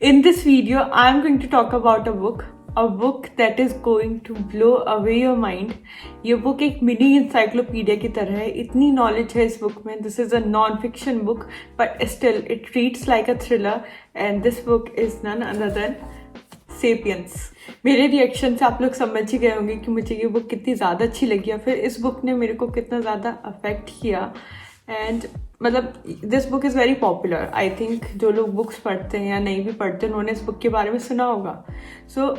In this video, I'm going to talk about a book that is going to blow away your mind. ये book एक mini encyclopedia की तरह है, इतनी knowledge है इस बुक में. This is a non fiction book but still it reads like a thriller and this book is none other than Sapiens. मेरे रिएक्शन से आप लोग समझ ही गए होंगे कि मुझे ये बुक कितनी ज़्यादा अच्छी लगी और फिर इस बुक ने मेरे को कितना ज़्यादा अफेक्ट किया. एंड मतलब this book is very popular. I think जो लोग बुक्स पढ़ते हैं या नहीं भी पढ़ते उन्होंने इस बुक के बारे में सुना होगा. सो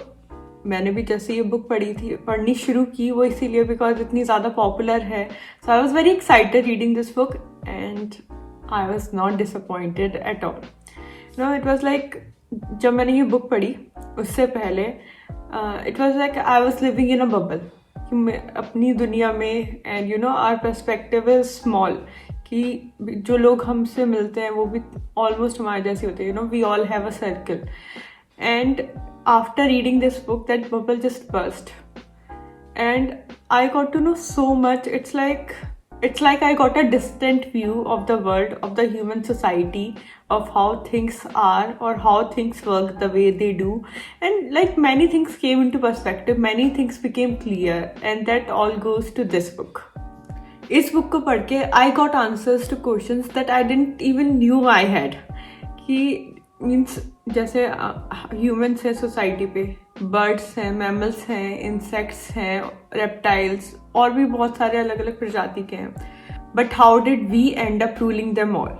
मैंने भी जैसे ये बुक पढ़नी शुरू की वो इसीलिए बिकॉज इतनी ज़्यादा पॉपुलर है. So I was very excited reading this book and I was not disappointed at all. No it was like जब मैंने ये बुक पढ़ी उससे पहले it was like I was living in a bubble कि मैं अपनी दुनिया में and you know our perspective is small कि जो लोग हमसे मिलते हैं वो भी ऑलमोस्ट हमारे जैसे होते हैं. You know we all have a circle and after reading this book that bubble just burst and I got to know so much. It's like I got a distant view of the world, of the human society, of how things are or how things work the way they do, and like many things came into perspective, many things became clear, and that all goes to this book. इस book को पढ़ के I got answers to questions that I didn't even knew I had. कि means जैसे humans हैं society पे, birds हैं, mammals हैं, इंसेक्ट्स हैं, रेप्टाइल्स और भी बहुत सारे अलग अलग प्रजाति के हैं. But how did we end up ruling them all.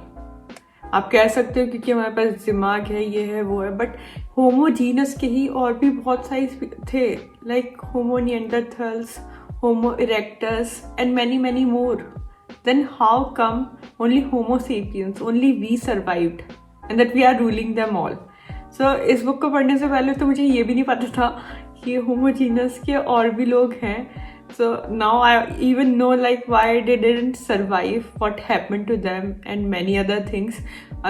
आप कह सकते हो क्योंकि हमारे पास दिमाग है, ये है वो है, बट होमोजीनस के ही और भी बहुत सारे थे, like Homo Neanderthals, Homo erectus and many many more. Then how come only Homo sapiens, only we survived and that we are ruling them all. So इस बुक को पढ़ने से पहले तो मुझे ये भी नहीं पता था कि होमोजीनस के और भी लोग हैं. So now I even know like why they didn't survive, what happened to them and many other things.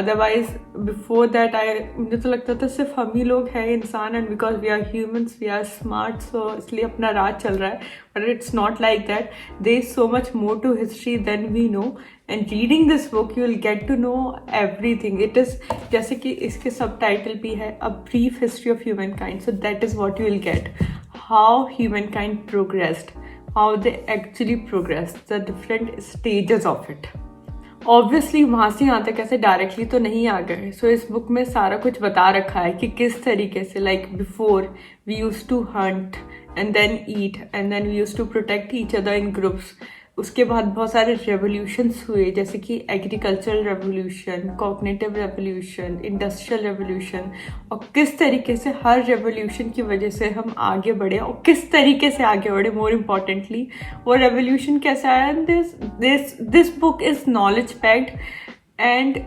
Otherwise before that मुझे तो लगता था सिर्फ हम ही लोग हैं इंसान and because we are humans we are smart so इसलिए अपना राज चल रहा है. But it's not like that. There is so much more to history than we know. And reading this book you will get to know everything. It is जैसे कि इसके subtitle भी है A Brief History of Humankind. So that is what you will get. How humankind progressed. How they actually progressed. The different stages of it. Obviously वहाँ से यहाँ तक ऐसे डायरेक्टली तो नहीं आ गए. सो इस बुक में सारा कुछ बता रखा है कि किस तरीके से like before we use to hunt and then eat and then we use to protect each other in groups. उसके बाद बहुत सारे रेवोल्यूशंस हुए जैसे कि agricultural revolution, cognitive revolution, industrial revolution, और किस तरीके से हर रेवोल्यूशन की वजह से हम आगे बढ़े और किस तरीके से आगे बढ़े. मोर इम्पॉर्टेंटली वो रेवोल्यूशन कैसे आया. This book is knowledge packed and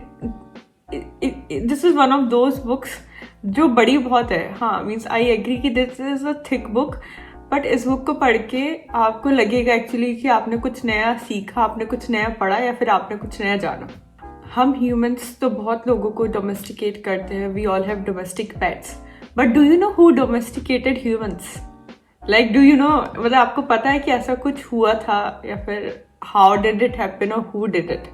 this is one of those books जो बड़ी बहुत है. हाँ मीन्स आई एग्री कि this is a thick book but इस बुक को पढ़ के आपको लगेगा एक्चुअली कि आपने कुछ नया सीखा, आपने कुछ नया पढ़ा या फिर आपने कुछ नया जाना. हम ह्यूमंस तो बहुत लोगों को डोमेस्टिकेट करते हैं. We all have domestic pets but do you know who domesticated humans. Like do you know, मतलब आपको पता है कि ऐसा कुछ हुआ था या फिर हाउ डिड इट हैपन और who did it.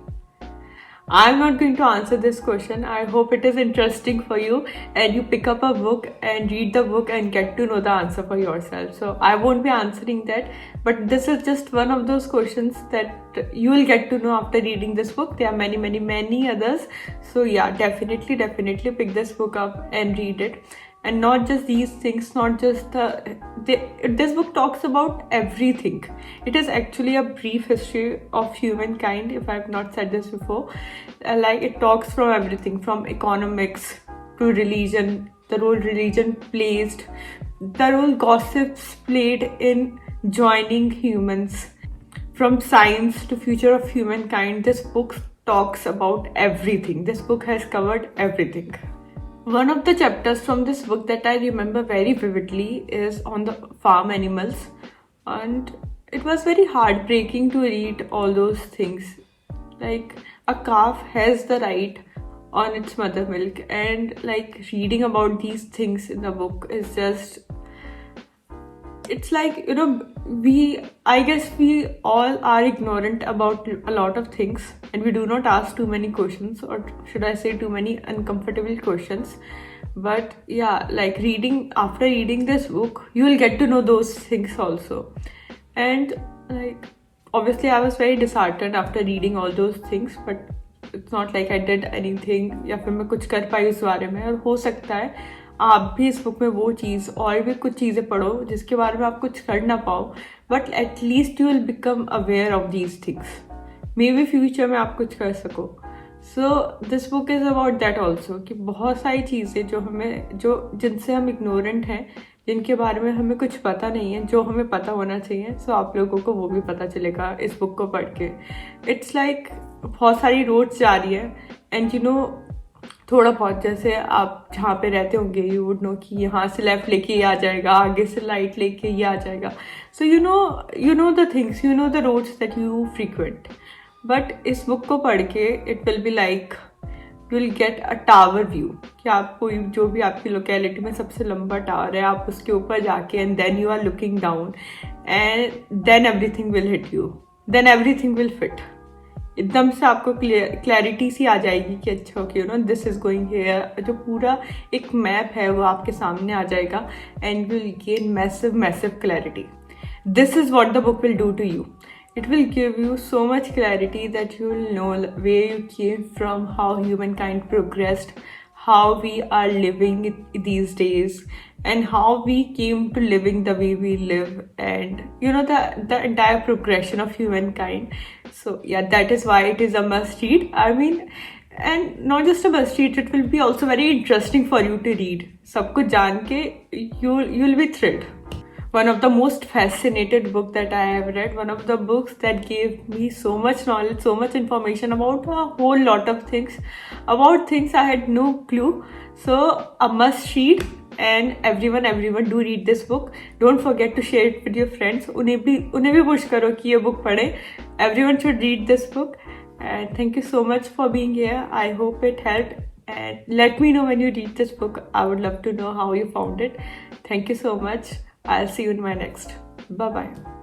I'm not going to answer this question. I hope it is interesting for you and you pick up a book and read the book and get to know the answer for yourself. So I won't be answering that, but this is just one of those questions that you will get to know after reading this book. There are many, many, many others. So yeah, definitely pick this book up and read it. And not just these things, not just this book talks about everything. It is actually a brief history of humankind, if I have not said this before. Like it talks from everything, from economics to religion, the role religion plays, the role gossips played in joining humans, from science to future of humankind. This book talks about everything. This book has covered everything. One of the chapters from this book that I remember very vividly is on the farm animals, and it was very heartbreaking to read all those things. Like a calf has the right on its mother milk, and like reading about these things in the book is just, it's like, you know, I guess we all are ignorant about a lot of things and we do not ask too many questions, or should I say too many uncomfortable questions. But yeah, like after reading this book, you will get to know those things also. And like, obviously, I was very disheartened after reading all those things, but it's not like I did anything या फिर मैं कुछ कर पाई उस बारे में. और हो सकता है आप भी इस बुक में वो चीज़ और भी कुछ चीज़ें पढ़ो जिसके बारे में आप कुछ कर ना पाओ, but at least you will become aware of these things. May be future में आप कुछ कर सको. So this book is about that also, कि बहुत सारी चीज़ें जो जिनसे हम इग्नोरेंट हैं, जिनके बारे में हमें कुछ पता नहीं है, जो हमें पता होना चाहिए. सो आप लोगों को वो भी पता चलेगा इस बुक को पढ़ के. इट्स लाइक बहुत सारी रोड्स जा रही है, एंड यू नो थोड़ा बहुत जैसे आप जहाँ पे रहते होंगे यू वुड नो कि यहाँ से लेफ्ट लेके ये आ जाएगा, आगे से राइट लेके ये आ जाएगा. So you know the things, you know the roads that you frequent. But इस बुक को पढ़ के it will be like you will get a tower view, कि आप कोई जो भी आपकी लोकेलिटी में सबसे लंबा टावर है, आप उसके ऊपर जाके and then you are looking down and then everything will hit you, then everything will fit. एकदम से आपको क्लैरिटी सी आ जाएगी कि अच्छा okay this is going here. जो पूरा एक मैप है वो आपके सामने आ जाएगा and you will gain massive massive clarity. This is what the book will do to you. It will give you so much clarity that you will know where you came from, how humankind progressed, how we are living these days, and how we came to living the way we live, and the entire progression of humankind. So yeah, that is why it is a must read. I mean, and not just a must read, it will be also very interesting for you to read. सब कुछ जान के you'll be thrilled. One of the most fascinated book that I have read, one of the books that gave me so much knowledge, so much information about a whole lot of things, about things I had no clue. So a must read, and everyone do read this book. Don't forget to share it with your friends. उन्हें भी push करो कि ये book पढ़े. Everyone should read this book. And thank you so much for being here. I hope it helped. And let me know when you read this book. I would love to know how you found it. Thank you so much. I'll see you in my next. Bye bye.